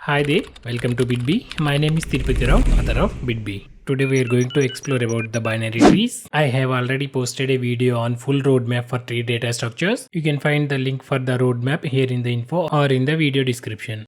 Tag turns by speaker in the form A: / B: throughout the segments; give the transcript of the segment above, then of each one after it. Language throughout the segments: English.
A: Hi there, welcome to Bitbee. My name is Tirupati Rao, author of Bitbee. Today we are going to explore about the binary trees. I have already posted a video on full roadmap for tree data structures. You can find the link for the roadmap here in the info or in the video description.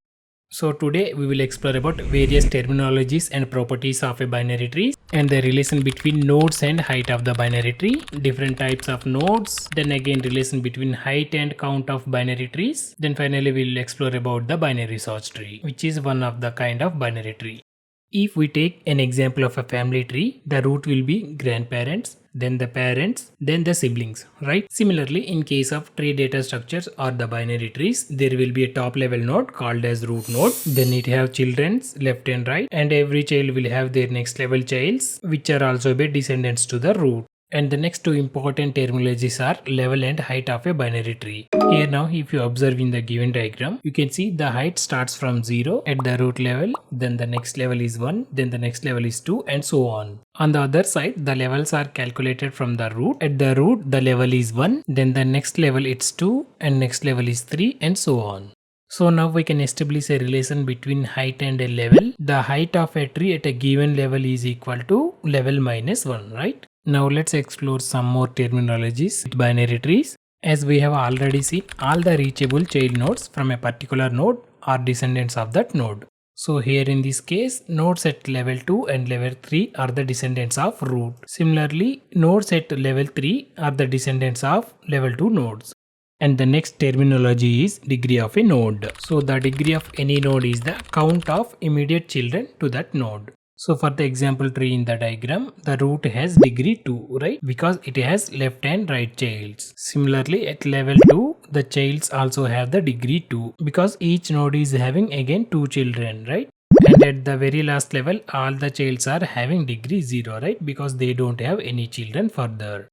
A: So today we will explore about various terminologies and properties of a binary tree and the relation between nodes and height of the binary tree, different types of nodes, then again relation between height and count of binary trees, then finally we will explore about the binary search tree, which is one of the kind of binary tree. If we take an example of a family tree, the root will be grandparents, then the parents, then the siblings, right? Similarly, in case of tree data structures or the binary trees, there will be a top level node called as root node. Then it have children's left and right, and every child will have their next level childs, which are also be descendants to the root. And the next two important terminologies are level and height of a binary tree. Here now, if you observe in the given diagram, you can see the height starts from 0 at the root level, then the next level is 1, then the next level is 2 and so on. On the other side, the levels are calculated from the root. At the root, the level is 1, then the next level it's 2 and next level is 3 and so on. So now we can establish a relation between height and a level. The height of a tree at a given level is equal to level minus 1, right? Now let's explore some more terminologies with binary trees. As we have already seen, all the reachable child nodes from a particular node are descendants of that node. So here in this case, nodes at level 2 and level 3 are the descendants of root. Similarly, nodes at level 3 are the descendants of level 2 nodes. And the next terminology is degree of a node. So the degree of any node is the count of immediate children to that node. So for the example tree in the diagram, the root has degree 2, right? Because it has left and right childs. Similarly, at level 2, the childs also have the degree 2 because each node is having again 2 children, right? And at the very last level, all the childs are having degree 0, right? Because they don't have any children further.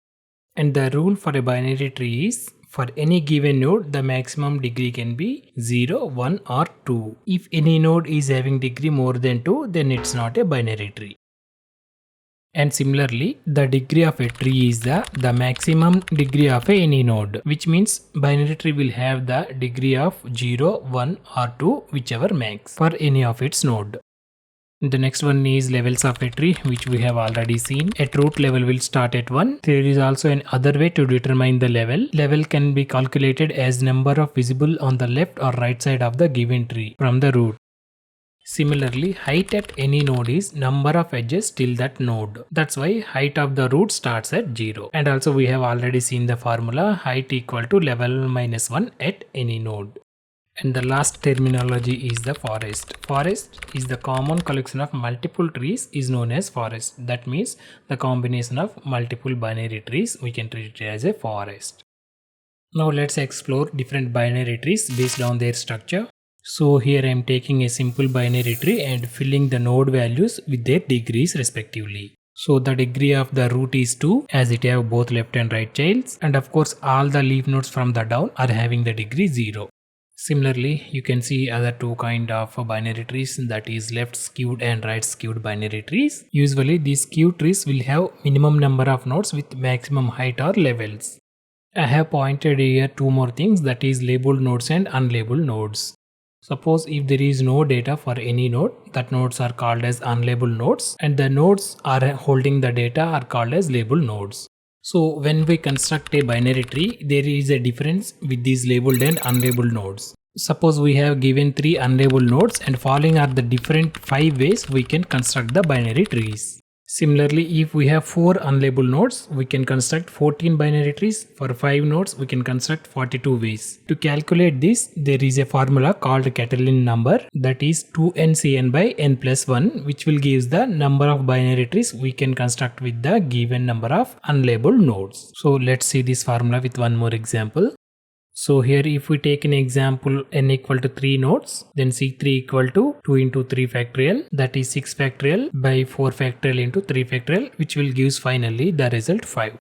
A: And the rule for a binary tree is, for any given node, the maximum degree can be 0, 1 or 2. If any node is having degree more than 2, then it's not a binary tree. And similarly, the degree of a tree is the maximum degree of any node, which means binary tree will have the degree of 0, 1 or 2, whichever max for any of its node. The next one is levels of a tree, which we have already seen. At root level will start at 1. There is also an other way to determine the level. Level can be calculated as number of visible on the left or right side of the given tree from the root. Similarly, height at any node is number of edges till that node. That's why height of the root starts at 0. And also we have already seen the formula height equal to level minus 1 at any node. And the last terminology is the forest. Forest is the common collection of multiple trees is known as forest. That means the combination of multiple binary trees, we can treat it as a forest. Now let's explore different binary trees based on their structure. So here I am taking a simple binary tree and filling the node values with their degrees respectively. So the degree of the root is 2 as it have both left and right childs, and of course all the leaf nodes from the down are having the degree 0. Similarly, you can see other two kind of binary trees, that is left skewed and right skewed binary trees. Usually these skewed trees will have minimum number of nodes with maximum height or levels. I have pointed here two more things, that is labeled nodes and unlabeled nodes. Suppose if there is no data for any node, that nodes are called as unlabeled nodes, and the nodes are holding the data are called as labeled nodes. So when we construct a binary tree, there is a difference with these labeled and unlabeled nodes. Suppose we have given 3 unlabeled nodes, and following are the different 5 ways we can construct the binary trees. Similarly, if we have 4 unlabeled nodes, we can construct 14 binary trees. For 5 nodes, we can construct 42 ways. To calculate this, there is a formula called Catalan number, that is 2ncn by n plus 1, which will give the number of binary trees we can construct with the given number of unlabeled nodes. So let's see this formula with one more example. So here if we take an example n equal to 3 nodes, then C3 equal to 2 into 3 factorial, that is 6 factorial by 4 factorial into 3 factorial, which will give finally the result 5.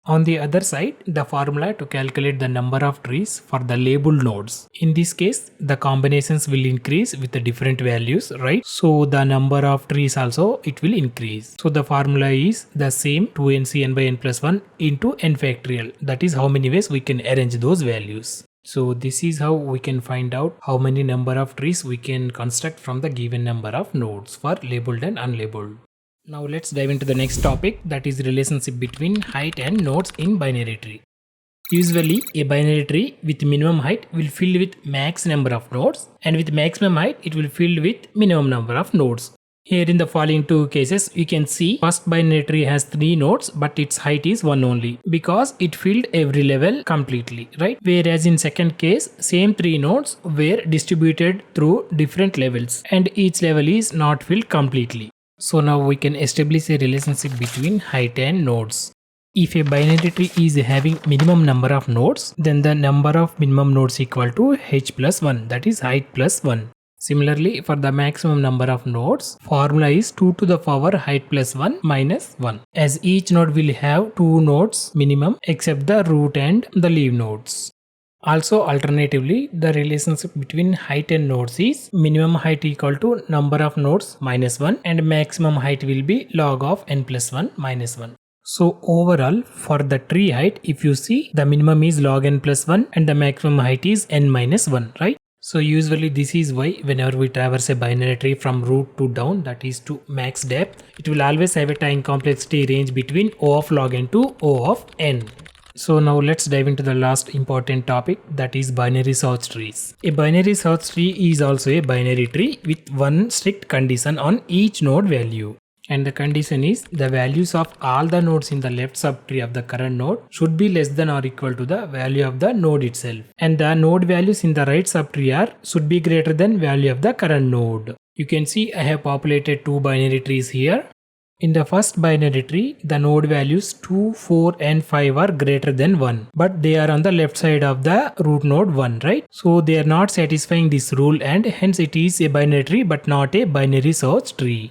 A: On the other side, the formula to calculate the number of trees for the labeled nodes. In this case, the combinations will increase with the different values, right? So the number of trees also, it will increase. So the formula is the same, 2ncn by n plus 1 into n factorial. That is how many ways we can arrange those values. So this is how we can find out how many number of trees we can construct from the given number of nodes for labeled and unlabeled. Now let's dive into the next topic, that is relationship between height and nodes in binary tree. Usually a binary tree with minimum height will fill with max number of nodes, and with maximum height it will fill with minimum number of nodes. Here in the following two cases, you can see first binary tree has 3 nodes but its height is 1 only because it filled every level completely, right? Whereas in second case, same 3 nodes were distributed through different levels and each level is not filled completely. So now we can establish a relationship between height and nodes. If a binary tree is having minimum number of nodes, then the number of minimum nodes equal to h plus 1, that is height plus 1. Similarly, for the maximum number of nodes, formula is 2 to the power height plus 1 minus 1, as each node will have 2 nodes minimum except the root and the leaf nodes. Also, alternatively, the relationship between height and nodes is minimum height equal to number of nodes minus 1 and maximum height will be log of n plus 1 minus 1. So overall, for the tree height, if you see, the minimum is log n plus 1 and the maximum height is n minus 1, right? So usually this is why whenever we traverse a binary tree from root to down, that is to max depth, it will always have a time complexity range between O of log n to O of n. So now let's dive into the last important topic, that is binary search trees. A binary search tree is also a binary tree with one strict condition on each node value. And the condition is the values of all the nodes in the left subtree of the current node should be less than or equal to the value of the node itself. And the node values in the right subtree should be greater than value of the current node. You can see I have populated 2 binary trees here. In the first binary tree, the node values 2, 4 and 5 are greater than 1. But they are on the left side of the root node 1, right? So they are not satisfying this rule and hence it is a binary tree but not a binary search tree.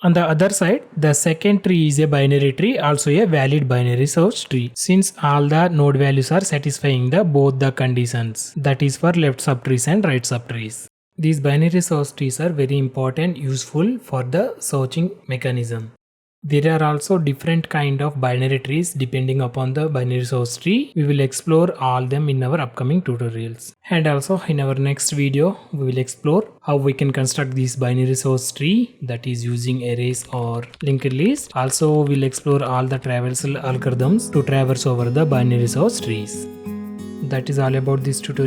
A: On the other side, the second tree is a binary tree, also a valid binary search tree, since all the node values are satisfying both the conditions, that is for left subtrees and right subtrees. These binary search trees are very important, useful for the searching mechanism. There are also different kind of binary trees depending upon the binary search tree. We will explore all them in our upcoming tutorials. And also in our next video, we will explore how we can construct this binary search tree, that is using arrays or linked list. Also, we will explore all the traversal algorithms to traverse over the binary search trees. That is all about this tutorial.